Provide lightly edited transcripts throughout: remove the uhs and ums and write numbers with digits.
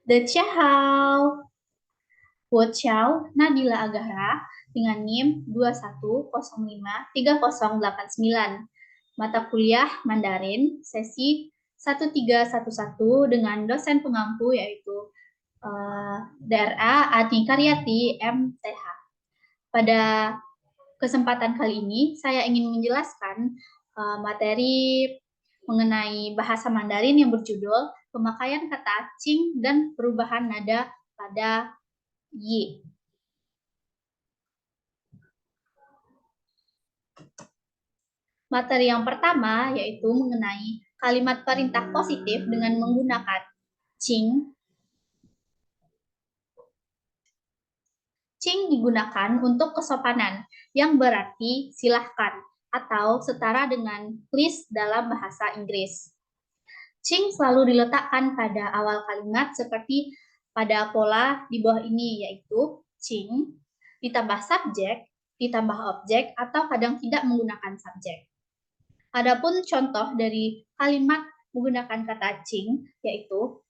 Dechahao, Wochao, Nabila Agahra dengan NIM 21053089. Mata kuliah Mandarin sesi 1311 dengan dosen pengampu yaitu DRA Adi Karyati MTH. Pada kesempatan kali ini saya ingin menjelaskan materi mengenai bahasa Mandarin yang berjudul pemakaian kata cing dan perubahan nada pada y. Materi yang pertama yaitu mengenai kalimat perintah positif dengan menggunakan cing. Cing digunakan untuk kesopanan yang berarti silahkan atau setara dengan please dalam bahasa Inggris. Cing selalu diletakkan pada awal kalimat seperti pada pola di bawah ini yaitu cing ditambah subjek, ditambah objek atau kadang tidak menggunakan subjek. Adapun contoh dari kalimat menggunakan kata cing yaitu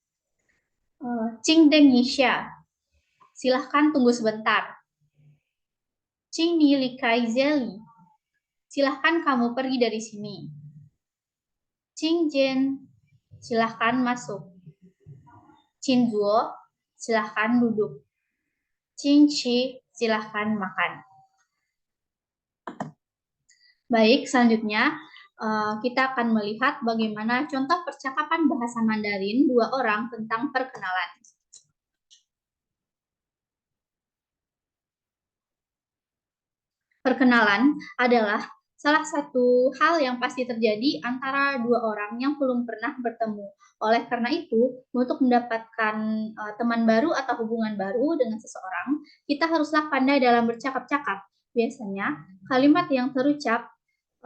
cing deng yisha, silahkan tunggu sebentar. Cing ni likai zeli, silahkan kamu pergi dari sini. Cing jen, silahkan masuk. Cing zuo, silahkan duduk. Cing chi, silahkan makan. Baik, selanjutnya kita akan melihat bagaimana contoh percakapan bahasa Mandarin dua orang tentang perkenalan. Perkenalan adalah salah satu hal yang pasti terjadi antara dua orang yang belum pernah bertemu. Oleh karena itu, untuk mendapatkan teman baru atau hubungan baru dengan seseorang, kita haruslah pandai dalam bercakap-cakap. Biasanya, kalimat yang terucap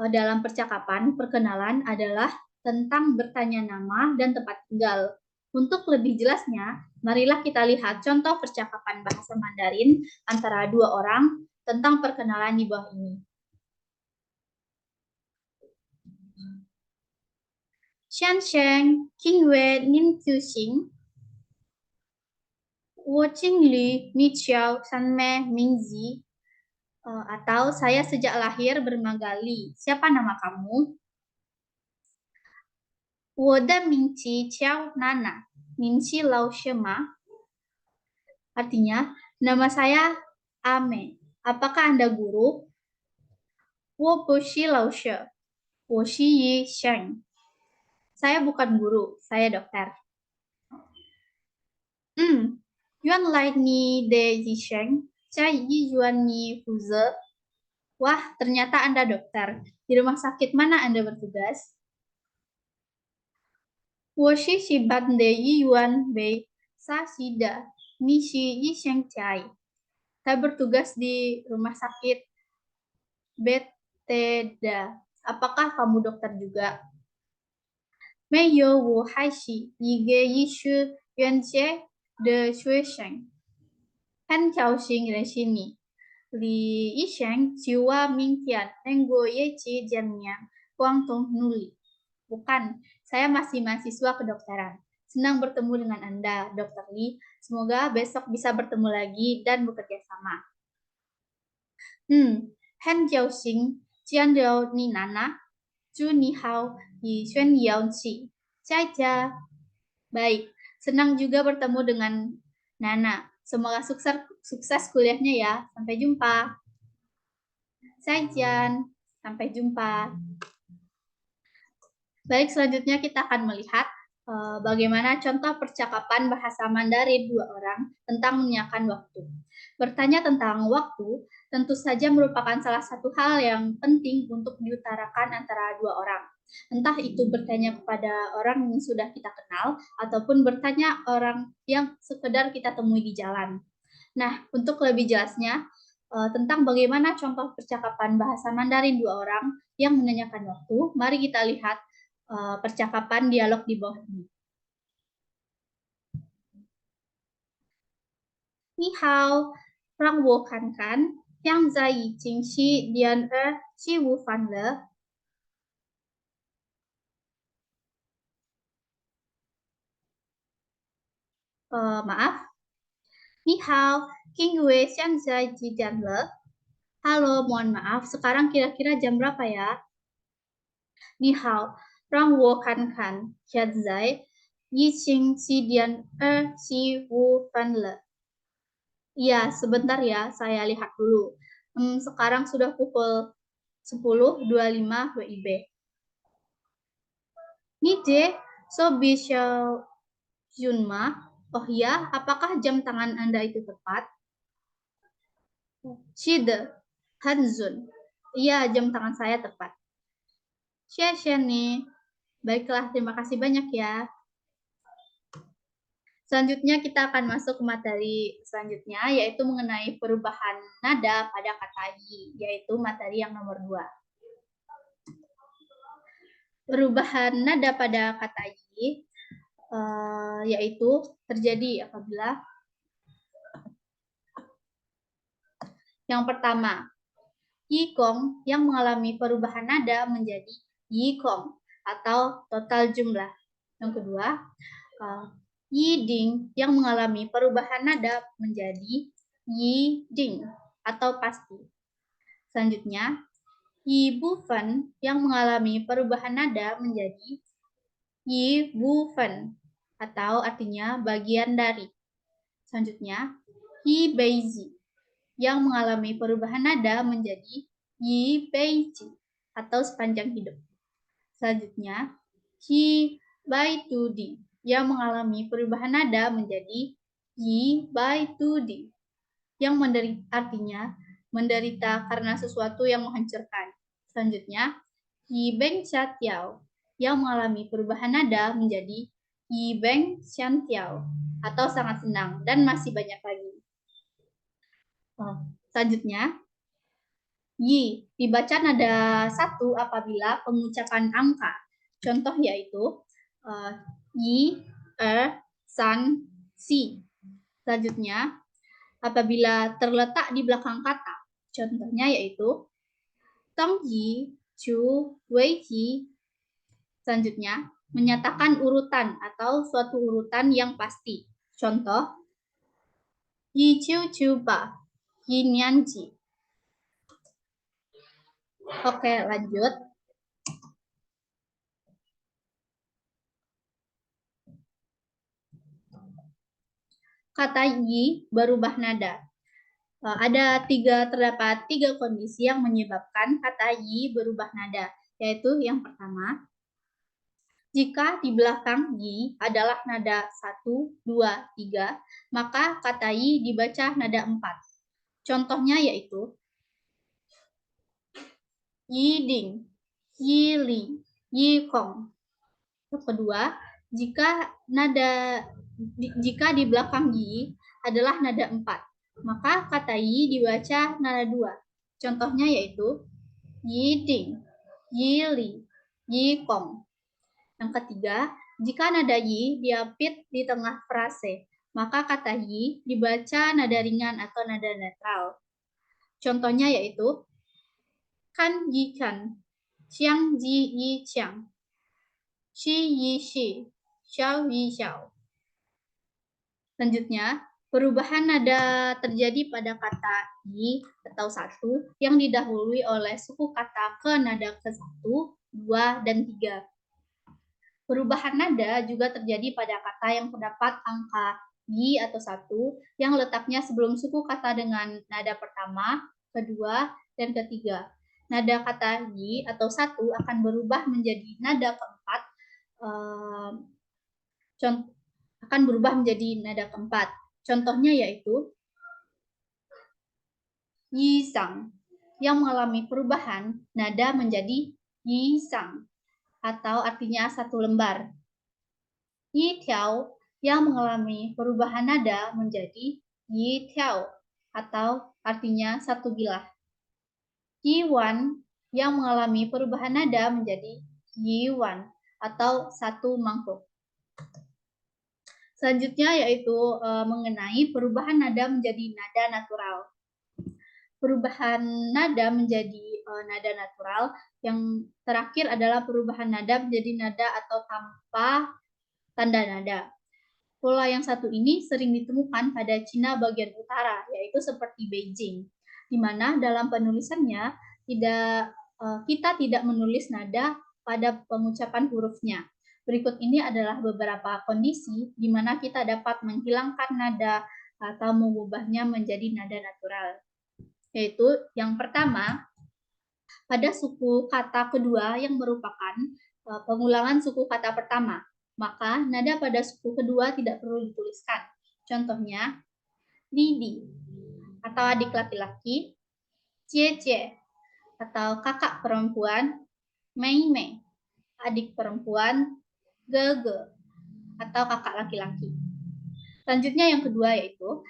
dalam percakapan perkenalan adalah tentang bertanya nama dan tempat tinggal. Untuk lebih jelasnya, marilah kita lihat contoh percakapan bahasa Mandarin antara dua orang tentang perkenalan di bawah ini. Xian Sheng, King Wei, Nin Qiu Xing, Wo Qing Li, Ni Xiao, San Me, Ming Zi, atau saya sejak lahir bermagali. Siapa nama kamu? Wo de Ming Qi Qiao Nana, Nin Qi Lao Shema. Artinya, nama saya Ame. Apakah Anda guru? Wo bu xi lao she, wo xi yi sheng. Saya bukan guru, saya dokter. Yuan lai ni de yi sheng, saya yi yuan ni fuze. Wah, ternyata Anda dokter. Di rumah sakit mana Anda bertugas? Wo shi shi ban de yi yuan bei sa shi da, ni shi yi sheng cai. Saya bertugas di rumah sakit Bethesda. Apakah kamu dokter juga? Meyo wu hai shi yi ge yi shu yuan jie de shui sheng. Kan cao xing ren sini. Li yi sheng jiwa ming tian enggo ye ji jianmian guang tong nuli. Bukan, saya masih mahasiswa kedokteran. Senang bertemu dengan Anda, Dr. Li. Semoga besok bisa bertemu lagi dan bekerja sama. Han jiao xing, jian liao ni nana, Ju ni hao, yi xuan yao qi. Caca. Baik, senang juga bertemu dengan Nana. Semoga sukses kuliahnya ya. Sampai jumpa. Zaijian. Sampai jumpa. Baik, selanjutnya kita akan melihat bagaimana contoh percakapan bahasa Mandarin dua orang tentang menyiapkan waktu. Bertanya tentang waktu tentu saja merupakan salah satu hal yang penting untuk diutarakan antara dua orang. Entah itu bertanya kepada orang yang sudah kita kenal ataupun bertanya orang yang sekedar kita temui di jalan. Nah, untuk lebih jelasnya tentang bagaimana contoh percakapan bahasa Mandarin dua orang yang menanyakan waktu, mari kita lihat percakapan dialog di bawah ini. Ni hao, rang wo kan kan, yang zai yi jing xi dian xi wu fan le. Maaf. Ni hao, King Wei Xianzai Ji Le. Halo, mohon maaf. Sekarang kira-kira jam berapa ya? Ni hao, Rang Wo Kan Kan, Xianzai, Yi Qing Xi Dian Xi Wu Fan Le. Iya, sebentar ya, saya lihat dulu. Sekarang sudah pukul 10.25 WIB. Nije, so bisa Junma. Oh ya, apakah jam tangan Anda itu tepat? Shide, Hanzun. Iya, jam tangan saya tepat. Xie nih. Baiklah, terima kasih banyak ya. Selanjutnya kita akan masuk ke materi selanjutnya, yaitu mengenai perubahan nada pada kata yi, yaitu materi yang nomor 2. Perubahan nada pada kata yi, yaitu terjadi apabila yang pertama, Yikong yang mengalami perubahan nada menjadi Yikong atau total jumlah. Yang kedua, Yiding yang mengalami perubahan nada menjadi Yiding atau pasti. Selanjutnya, Yibufen yang mengalami perubahan nada menjadi Yibufen atau artinya bagian dari. Selanjutnya, Yibeizi yang mengalami perubahan nada menjadi Yibeiji atau sepanjang hidup. Selanjutnya, Yibaitudi yang mengalami perubahan nada menjadi Yibaitudi yang artinya menderita karena sesuatu yang menghancurkan. Selanjutnya, Yibeng Xiatiao yang mengalami perubahan nada menjadi Yibeng Xiantiao atau sangat senang, dan masih banyak lagi. Selanjutnya, Yi dibaca nada 1 apabila pengucapan angka. Contoh yaitu Yi, San, Si. Selanjutnya, apabila terletak di belakang kata. Contohnya yaitu Tong Yi, Chu, Wei Yi. Selanjutnya, menyatakan urutan atau suatu urutan yang pasti. Contoh, Yi Chiu Chiu Ba, Yi Nian Ji. Oke, lanjut. Kata yi berubah nada. Terdapat tiga kondisi yang menyebabkan kata yi berubah nada, yaitu yang pertama, jika di belakang yi adalah nada 1, 2, 3, maka kata yi dibaca nada 4. Contohnya yaitu yiding, yili, yikong. Yang kedua, jika di belakang yi adalah nada 4, maka kata yi dibaca nada 2. Contohnya yaitu yiding, yili, yikong. Yang ketiga, jika nada yi diapit di tengah frase, maka kata yi dibaca nada ringan atau nada netral. Contohnya yaitu kan yi kan, xiang ji yi qiang, xi yi xi, xiao yi xiao. Selanjutnya, perubahan nada terjadi pada kata yi atau 1 yang didahului oleh suku kata ke nada ke-1, 2, dan 3. Perubahan nada juga terjadi pada kata yang terdapat angka yi atau 1 yang letaknya sebelum suku kata dengan nada pertama, kedua, dan ketiga. Nada kata yi atau 1 akan berubah menjadi nada keempat, Contohnya yaitu yisang yang mengalami perubahan nada menjadi yisang atau artinya 1 lembar. Yitiao yang mengalami perubahan nada menjadi yitiao atau artinya 1 bilah. Yiwan yang mengalami perubahan nada menjadi yiwan atau 1 mangkuk. Selanjutnya yaitu mengenai perubahan nada menjadi nada natural. Perubahan nada menjadi nada natural. Yang terakhir adalah perubahan nada menjadi nada atau tanpa tanda nada. Pola yang satu ini sering ditemukan pada Cina bagian utara, yaitu seperti Beijing, di mana dalam penulisannya kita tidak menulis nada pada pengucapan hurufnya. Berikut ini adalah beberapa kondisi di mana kita dapat menghilangkan nada atau mengubahnya menjadi nada natural. Yaitu yang pertama, pada suku kata kedua yang merupakan pengulangan suku kata pertama, maka nada pada suku kedua tidak perlu dituliskan. Contohnya, Didi atau adik laki-laki, Cie atau kakak perempuan, Mei adik perempuan, Gege atau kakak laki-laki. Selanjutnya yang kedua yaitu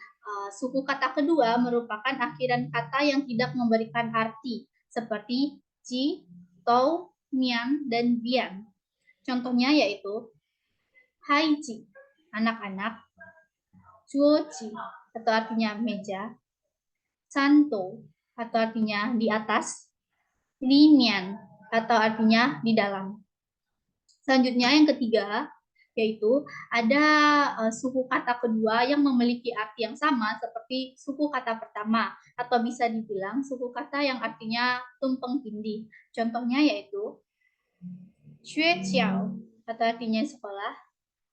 suku kata kedua merupakan akhiran kata yang tidak memberikan arti seperti ji, tou, mian, dan bian. Contohnya yaitu haiji, anak-anak, juoji, atau artinya meja, santo, atau artinya di atas, limian, atau artinya di dalam. Selanjutnya yang ketiga, yaitu ada suku kata kedua yang memiliki arti yang sama seperti suku kata pertama, atau bisa dibilang suku kata yang artinya tumpeng tindih. Contohnya yaitu xue qiao atau artinya sekolah,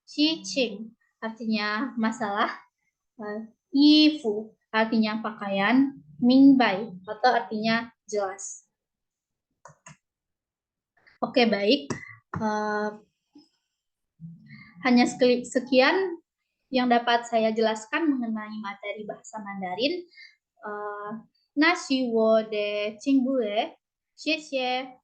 xi qing artinya masalah, yifu artinya pakaian, mingbai atau artinya jelas. Oke, baik. Hanya sekian yang dapat saya jelaskan mengenai materi bahasa Mandarin. 那许我的进步了，谢谢。